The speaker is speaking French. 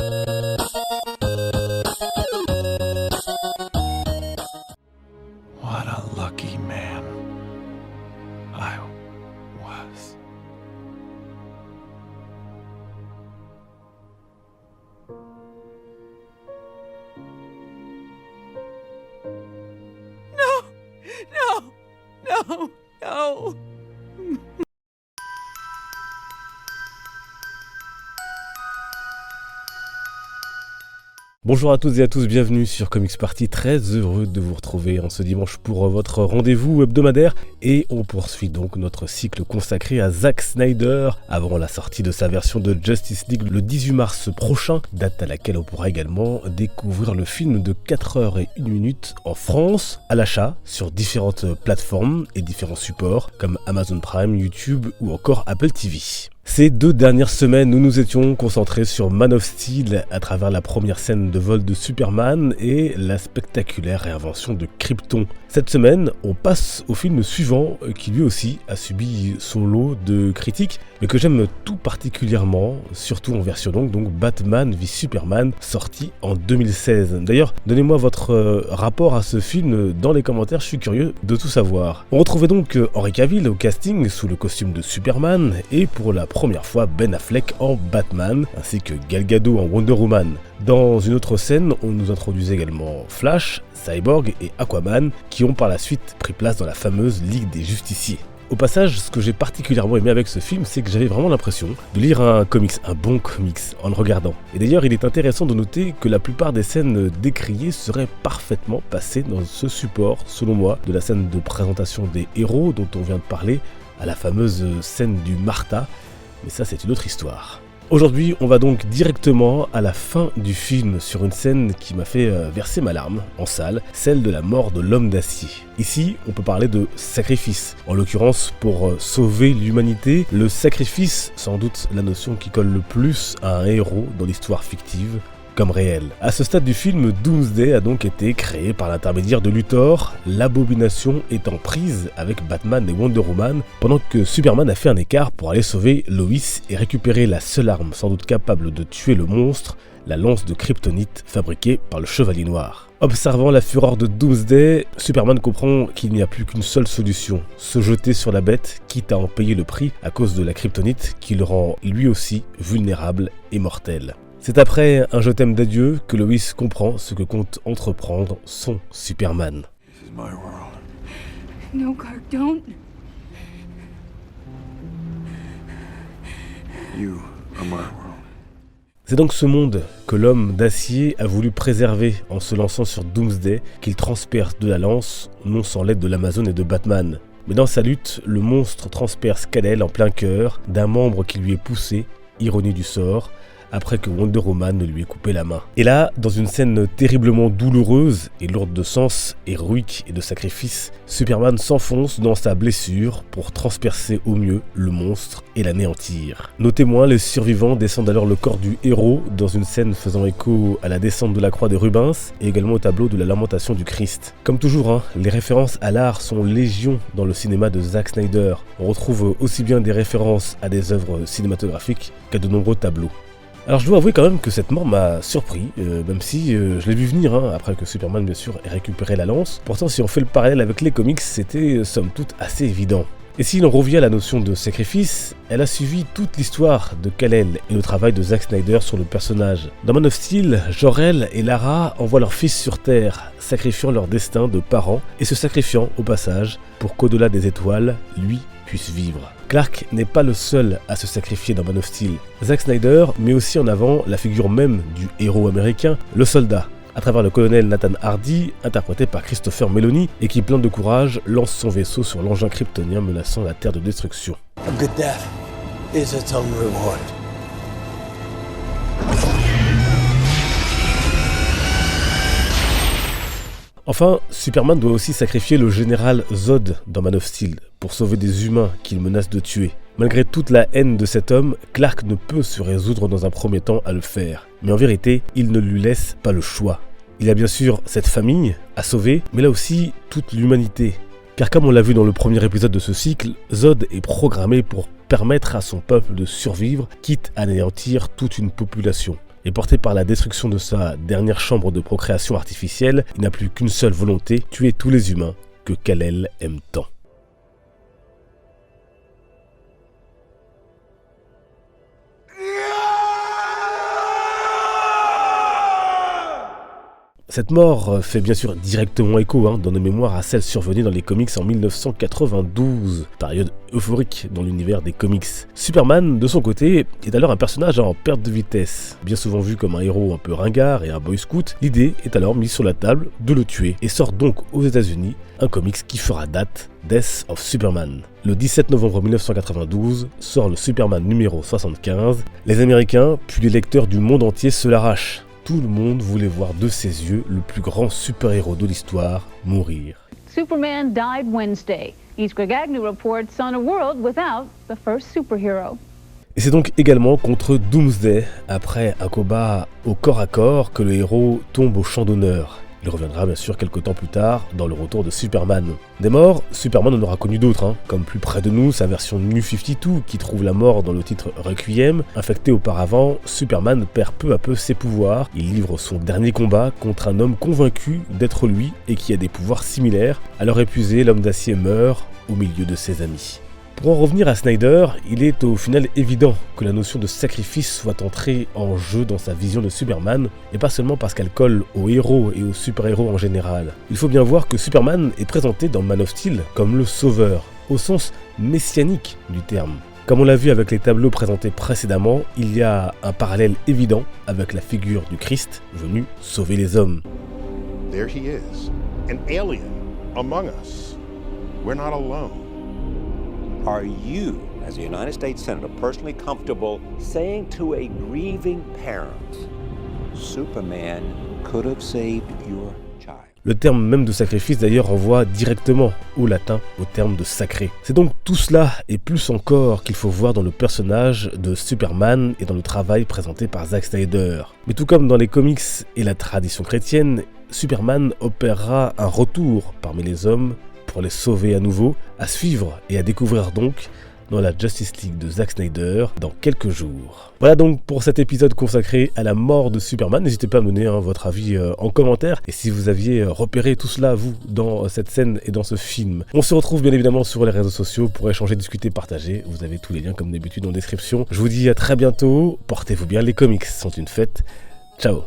What a lucky man I was. No! No! No! Bonjour à toutes et à tous, bienvenue sur Comics Party, très heureux de vous retrouver en ce dimanche pour votre rendez-vous hebdomadaire et on poursuit donc notre cycle consacré à Zack Snyder avant la sortie de sa version de Justice League le 18 mars prochain, date à laquelle on pourra également découvrir le film de 4h01 en France à l'achat sur différentes plateformes et différents supports comme Amazon Prime, YouTube ou encore Apple TV. Ces 2 dernières semaines, nous nous étions concentrés sur Man of Steel à travers la première scène de vol de Superman et la spectaculaire réinvention de Krypton. Cette semaine, on passe au film suivant qui lui aussi a subi son lot de critiques, mais que j'aime tout particulièrement, surtout en version longue, donc Batman v Superman, sorti en 2016. D'ailleurs, donnez-moi votre rapport à ce film dans les commentaires, je suis curieux de tout savoir. On retrouvait donc Henry Cavill au casting sous le costume de Superman et pour la première fois Ben Affleck en Batman, ainsi que Gal Gadot en Wonder Woman. Dans une autre scène, on nous introduisait également Flash, Cyborg et Aquaman, qui ont par la suite pris place dans la fameuse Ligue des Justiciers. Au passage, ce que j'ai particulièrement aimé avec ce film, c'est que j'avais vraiment l'impression de lire un bon comics, en le regardant. Et d'ailleurs, il est intéressant de noter que la plupart des scènes décriées seraient parfaitement passées dans ce support, selon moi, de la scène de présentation des héros dont on vient de parler, à la fameuse scène du Martha, mais ça c'est une autre histoire. Aujourd'hui, on va donc directement à la fin du film sur une scène qui m'a fait verser ma larme en salle, celle de la mort de l'homme d'acier. Ici, on peut parler de sacrifice, en l'occurrence pour sauver l'humanité, le sacrifice, sans doute la notion qui colle le plus à un héros dans l'histoire fictive, comme réel. À ce stade du film, Doomsday a donc été créé par l'intermédiaire de Luthor, l'abomination étant prise avec Batman et Wonder Woman, pendant que Superman a fait un écart pour aller sauver Lois et récupérer la seule arme sans doute capable de tuer le monstre, la lance de kryptonite fabriquée par le Chevalier Noir. Observant la fureur de Doomsday, Superman comprend qu'il n'y a plus qu'une seule solution, se jeter sur la bête, quitte à en payer le prix à cause de la kryptonite qui le rend lui aussi vulnérable et mortel. C'est après un je t'aime d'adieu que Lois comprend ce que compte entreprendre son Superman. This is my world. No, Clark, don't. You are my world. C'est donc ce monde que l'homme d'acier a voulu préserver en se lançant sur Doomsday, qu'il transperce de la lance, non sans l'aide de l'Amazon et de Batman. Mais dans sa lutte, le monstre transperce Kal-El en plein cœur d'un membre qui lui est poussé, ironie du sort, après que Wonder Woman ne lui ait coupé la main. Et là, dans une scène terriblement douloureuse et lourde de sens, héroïque et de sacrifice, Superman s'enfonce dans sa blessure pour transpercer au mieux le monstre et l'anéantir. Nos témoins, les survivants, descendent alors le corps du héros dans une scène faisant écho à la descente de la croix des Rubens et également au tableau de la lamentation du Christ. Comme toujours, les références à l'art sont légion dans le cinéma de Zack Snyder. On retrouve aussi bien des références à des œuvres cinématographiques qu'à de nombreux tableaux. Alors je dois avouer quand même que cette mort m'a surpris, même si je l'ai vu venir, après que Superman bien sûr ait récupéré la lance. Pourtant si on fait le parallèle avec les comics, c'était somme toute assez évident. Et si l'on revient à la notion de sacrifice, elle a suivi toute l'histoire de Kal-El et le travail de Zack Snyder sur le personnage. Dans Man of Steel, Jor-El et Lara envoient leur fils sur Terre, sacrifiant leur destin de parents et se sacrifiant au passage pour qu'au-delà des étoiles, lui puisse vivre. Clark n'est pas le seul à se sacrifier dans Man of Steel. Zack Snyder met aussi en avant la figure même du héros américain, le soldat, à travers le colonel Nathan Hardy, interprété par Christopher Meloni, et qui, plein de courage, lance son vaisseau sur l'engin kryptonien menaçant la Terre de destruction. A good death is its own reward. Enfin, Superman doit aussi sacrifier le général Zod dans Man of Steel pour sauver des humains qu'il menace de tuer. Malgré toute la haine de cet homme, Clark ne peut se résoudre dans un premier temps à le faire. Mais en vérité, il ne lui laisse pas le choix. Il a bien sûr cette famille à sauver, mais là aussi toute l'humanité. Car comme on l'a vu dans le premier épisode de ce cycle, Zod est programmé pour permettre à son peuple de survivre, quitte à anéantir toute une population. Et porté par la destruction de sa dernière chambre de procréation artificielle, il n'a plus qu'une seule volonté, tuer tous les humains que Kal-El aime tant. Cette mort fait bien sûr directement écho dans nos mémoires à celle survenue dans les comics en 1992, période euphorique dans l'univers des comics. Superman, de son côté, est alors un personnage en perte de vitesse. Bien souvent vu comme un héros un peu ringard et un boy scout, l'idée est alors mise sur la table de le tuer et sort donc aux États-Unis un comics qui fera date, Death of Superman. Le 17 novembre 1992 sort le Superman numéro 75. Les Américains, puis les lecteurs du monde entier se l'arrachent. Tout le monde voulait voir de ses yeux le plus grand super-héros de l'histoire mourir. Superman died Wednesday. East Greg Agnew reports on a world without the first superhero. Et c'est donc également contre Doomsday, après un combat au corps à corps, que le héros tombe au champ d'honneur. Il reviendra bien sûr quelques temps plus tard dans le retour de Superman. Des morts, Superman en aura connu d'autres, comme plus près de nous sa version New 52 qui trouve la mort dans le titre Requiem. Infecté auparavant, Superman perd peu à peu ses pouvoirs. Il livre son dernier combat contre un homme convaincu d'être lui et qui a des pouvoirs similaires. Alors épuisé, l'homme d'acier meurt au milieu de ses amis. Pour en revenir à Snyder, il est au final évident que la notion de sacrifice soit entrée en jeu dans sa vision de Superman, et pas seulement parce qu'elle colle aux héros et aux super-héros en général. Il faut bien voir que Superman est présenté dans Man of Steel comme le sauveur, au sens messianique du terme. Comme on l'a vu avec les tableaux présentés précédemment, il y a un parallèle évident avec la figure du Christ venu sauver les hommes. There he is, an alien among us. We're not alone. Are you, as a United States Senator, personally comfortable saying to a grieving parent, Superman could have saved your child? Le terme même de sacrifice d'ailleurs renvoie directement au latin au terme de sacré. C'est donc tout cela et plus encore qu'il faut voir dans le personnage de Superman et dans le travail présenté par Zack Snyder. Mais tout comme dans les comics et la tradition chrétienne, Superman opérera un retour parmi les hommes pour les sauver à nouveau, à suivre et à découvrir donc dans la Justice League de Zack Snyder dans quelques jours. Voilà donc pour cet épisode consacré à la mort de Superman. N'hésitez pas à me donner votre avis en commentaire et si vous aviez repéré tout cela vous dans cette scène et dans ce film. On se retrouve bien évidemment sur les réseaux sociaux pour échanger, discuter, partager. Vous avez tous les liens comme d'habitude en description. Je vous dis à très bientôt, portez-vous bien, les comics sont une fête. Ciao.